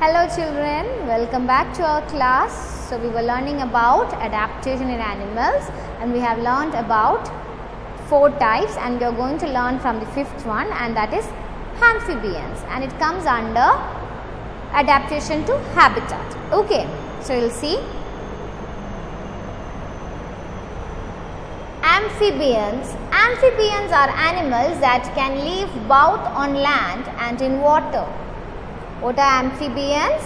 Hello children, welcome back to our class. So we were learning about adaptation in animals and we have learned about 4 types and we are going to learn from the 5th one, and that is amphibians, and it comes under adaptation to habitat. Okay, so you will see amphibians. Amphibians are animals that can live both on land and in water. What are amphibians?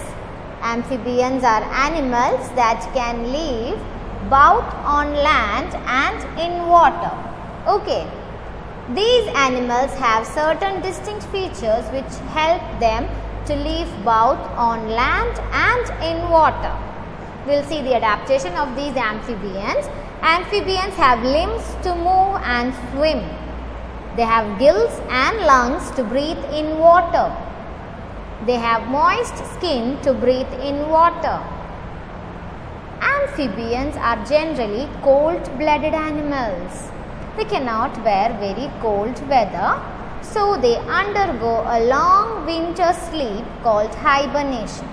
Amphibians are animals that can live both on land and in water. Okay. These animals have certain distinct features which help them to live both on land and in water. We will see the adaptation of these amphibians. Amphibians have limbs to move and swim. They have gills and lungs to breathe in water. They have moist skin to breathe in water. Amphibians are generally cold-blooded animals. They cannot bear very cold weather, so they undergo a long winter sleep called hibernation.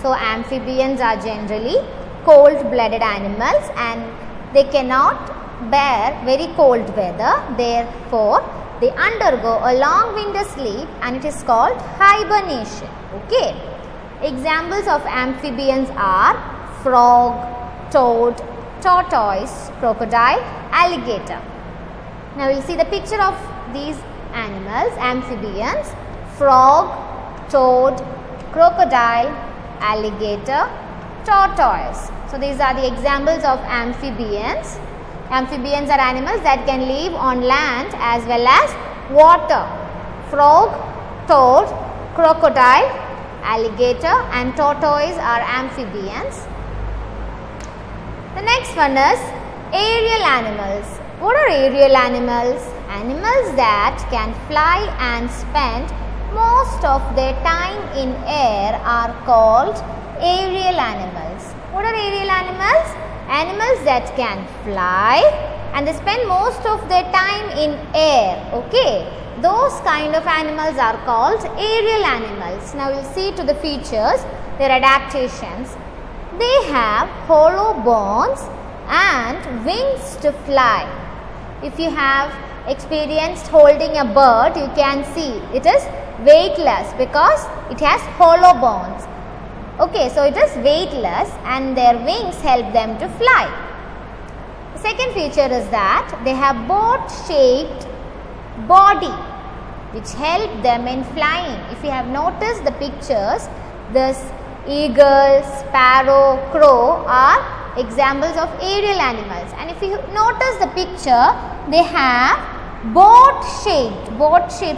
So amphibians are generally cold-blooded animals and they cannot bear very cold weather. Therefore, they undergo a long winter sleep and it is called hibernation. Okay. Examples of amphibians are frog, toad, tortoise, crocodile, alligator. Now we will see the picture of these animals, amphibians: frog, toad, crocodile, alligator, tortoise. So these are the examples of amphibians. Amphibians are animals that can live on land as well as water. Frog, toad, crocodile, alligator and tortoise are amphibians. The next one is aerial animals. What are aerial animals? Animals that can fly and spend most of their time in air are called aerial animals. What are aerial animals? Animals that can fly and they spend most of their time in air. Okay, those kind of animals are called aerial animals. Now we will see to the features, their adaptations. They have hollow bones and wings to fly. If you have experienced holding a bird, you can see it is weightless because it has hollow bones. Okay, so it is weightless and their wings help them to fly. The second feature is that they have boat-shaped body which help them in flying. If you have noticed the pictures, this eagle, sparrow, crow are examples of aerial animals. And if you notice the picture, they have boat-shaped.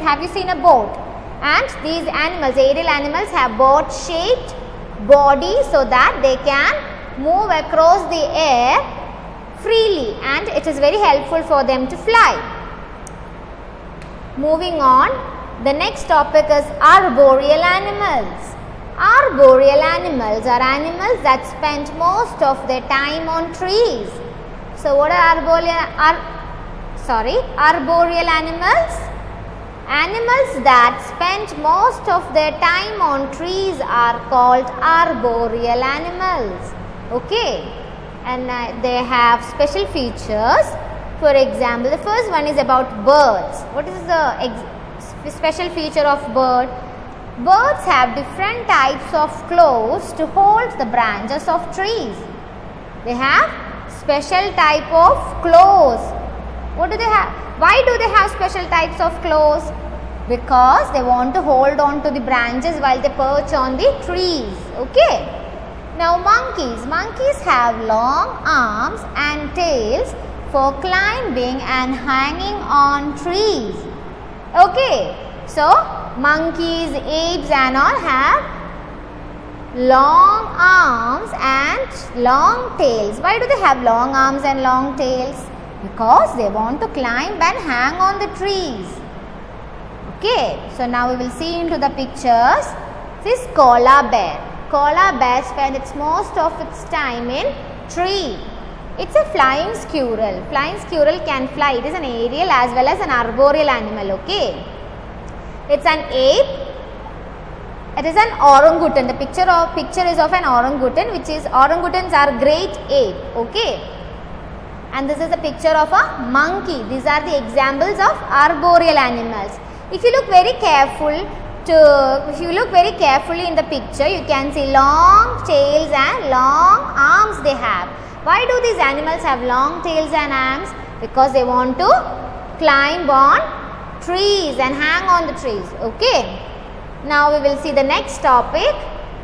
Have you seen a boat? And these animals, aerial animals, have boat-shaped body so that they can move across the air freely and it is very helpful for them to fly. Moving on, the next topic is arboreal animals. Arboreal animals are animals that spend most of their time on trees. So what are arboreal animals? Animals that spend most of their time on trees are called arboreal animals. Okay, and they have special features. For example, the first one is about birds. What is the special feature of bird? Birds have different types of claws to hold the branches of trees. They have special type of claws. What do they have? Why do they have special types of claws? Because they want to hold on to the branches while they perch on the trees. Okay. Now monkeys. Monkeys have long arms and tails for climbing and hanging on trees. Okay. So monkeys, apes and all have long arms and long tails. Why do they have long arms and long tails? Because they want to climb and hang on the trees. Okay, so now we will see into the pictures. This is koala bear. Koala bear spends most of its time in tree. It's a flying squirrel. Flying squirrel can fly. It is an aerial as well as an arboreal animal. Okay, it's an ape It is an orangutan. The picture is of an orangutan, which is orangutans are great ape. Okay. And this is a picture of a monkey. These are the examples of arboreal animals. If you look very carefully in the picture, you can see long tails and long arms they have. Why do these animals have long tails and arms? Because they want to climb on trees and hang on the trees. Okay. Now we will see the next topic.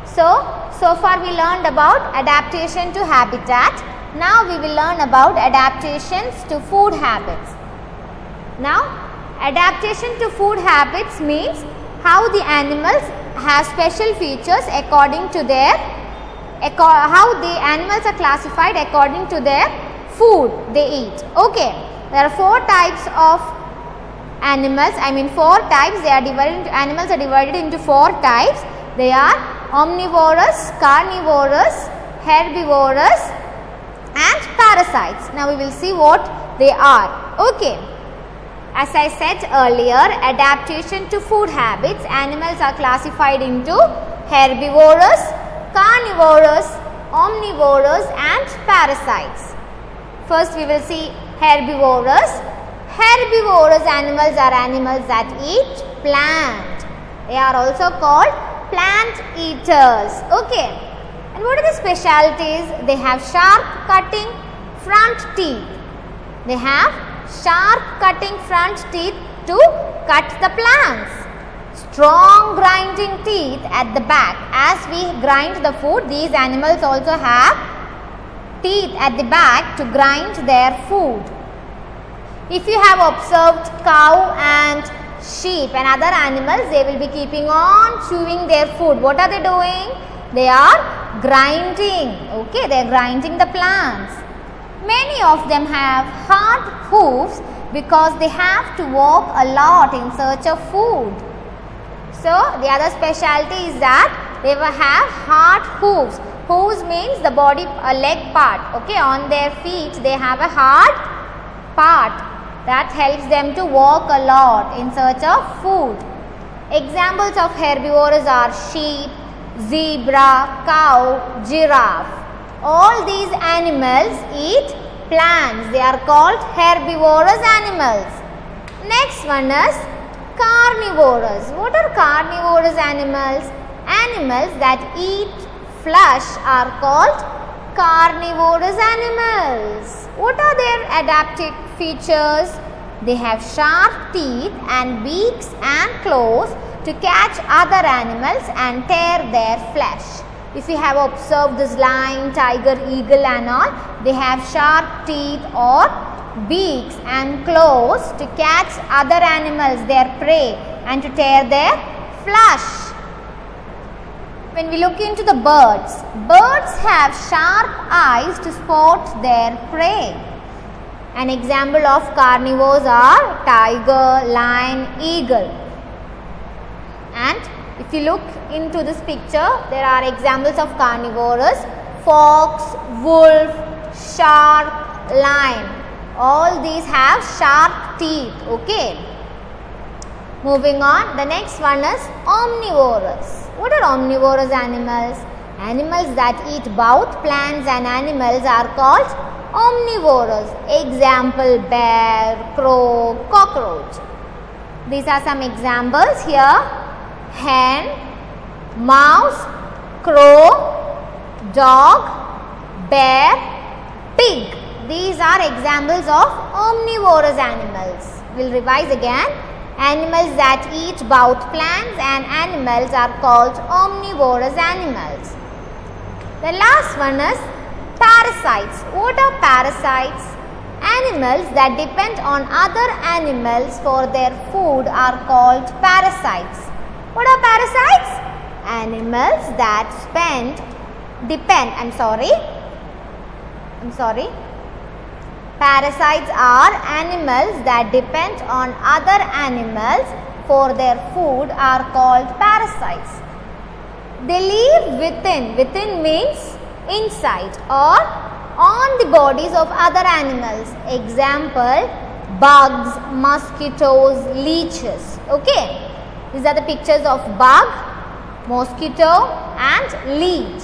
So far we learned about adaptation to habitat. Now we will learn about adaptations to food habits. Now adaptation to food habits means how the animals have special features according to their how the animals are classified according to their food they eat. Okay. There are 4 types of animals, 4 types. Animals are divided into 4 types. They are omnivorous, carnivorous, herbivorous and parasites. Now we will see what they are. Okay. As I said earlier, adaptation to food habits, animals are classified into herbivorous, carnivorous, omnivorous and parasites. First we will see herbivorous. Herbivorous animals are animals that eat plant. They are also called plant eaters. Okay. And what are the specialities? They have sharp cutting front teeth. They have sharp cutting front teeth to cut the plants. Strong grinding teeth at the back. As we grind the food, these animals also have teeth at the back to grind their food. If you have observed cow and sheep and other animals, they will be keeping on chewing their food. What are they doing? They are grinding. Okay, they are grinding the plants. Many of them have hard hooves because they have to walk a lot in search of food. So, the other specialty is that they will have hard hooves. Hooves means the body, a leg part. Okay, on their feet they have a hard part that helps them to walk a lot in search of food. Examples of herbivores are sheep, zebra, cow, giraffe. All these animals eat plants. They are called herbivorous animals. Next one is carnivorous. What are carnivorous animals? Animals that eat flesh are called carnivorous animals. What are their adaptive features? They have sharp teeth and beaks and claws to catch other animals and tear their flesh. If you have observed this lion, tiger, eagle and all, they have sharp teeth or beaks and claws to catch other animals, their prey, and to tear their flesh. When we look into the birds, birds have sharp eyes to spot their prey. An example of carnivores are tiger, lion, eagle. And if you look into this picture, there are examples of carnivores: fox, wolf, shark, lion. All these have sharp teeth. Okay. Moving on, the next one is omnivorous. What are omnivorous animals? Animals that eat both plants and animals are called omnivorous. Example: bear, crow, cockroach. These are some examples here: hen, mouse, crow, dog, bear, pig. These are examples of omnivorous animals. We'll revise again. Animals that eat both plants and animals are called omnivorous animals. The last one is parasites. What are parasites? Animals that depend on other animals for their food are called parasites. What are parasites? Animals that Parasites are animals that depend on other animals for their food are called parasites. They live within. Within means inside or on the bodies of other animals. Example: bugs, mosquitoes, leeches. Okay. These are the pictures of bug mosquito and leech.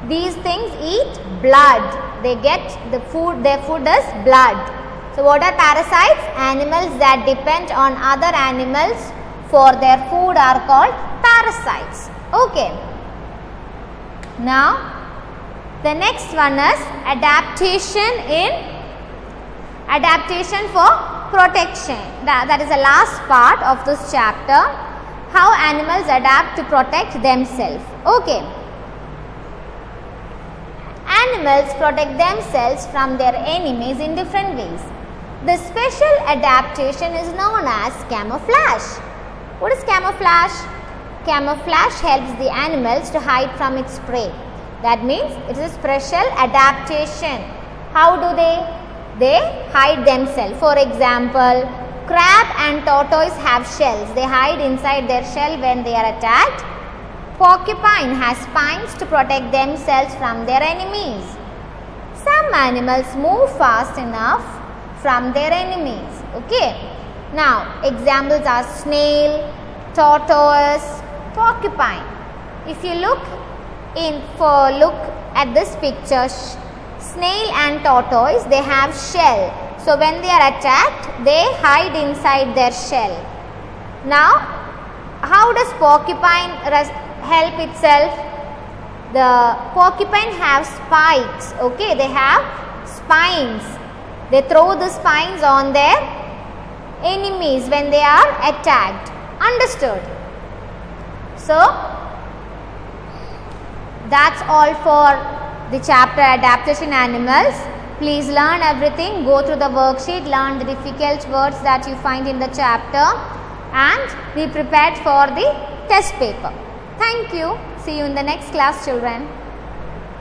These things eat blood. They get the food, their food is blood. So what are parasites? Animals that depend on other animals for their food are called parasites. Okay. Now the next one is adaptation for protection. That is the last part of this chapter. How animals adapt to protect themselves. Okay. Animals protect themselves from their enemies in different ways. The special adaptation is known as camouflage. What is camouflage? Camouflage helps the animals to hide from its prey. That means it is a special adaptation. How do they? They hide themselves. For example, crab and tortoise have shells. They hide inside their shell when they are attacked. Porcupine has spines to protect themselves from their enemies. Some animals move fast enough from their enemies. Okay. Now, examples are snail, tortoise, porcupine. If you look at this picture, snail and tortoise, they have shell. So when they are attacked, they hide inside their shell. Now, how does porcupine help itself? The porcupine have spikes. Okay, they have spines. They throw the spines on their enemies when they are attacked. Understood? So that's all for the chapter adaptation animals. Please learn everything. Go through the worksheet, learn the difficult words that you find in the chapter and be prepared for the test paper. Thank you. See you in the next class, children.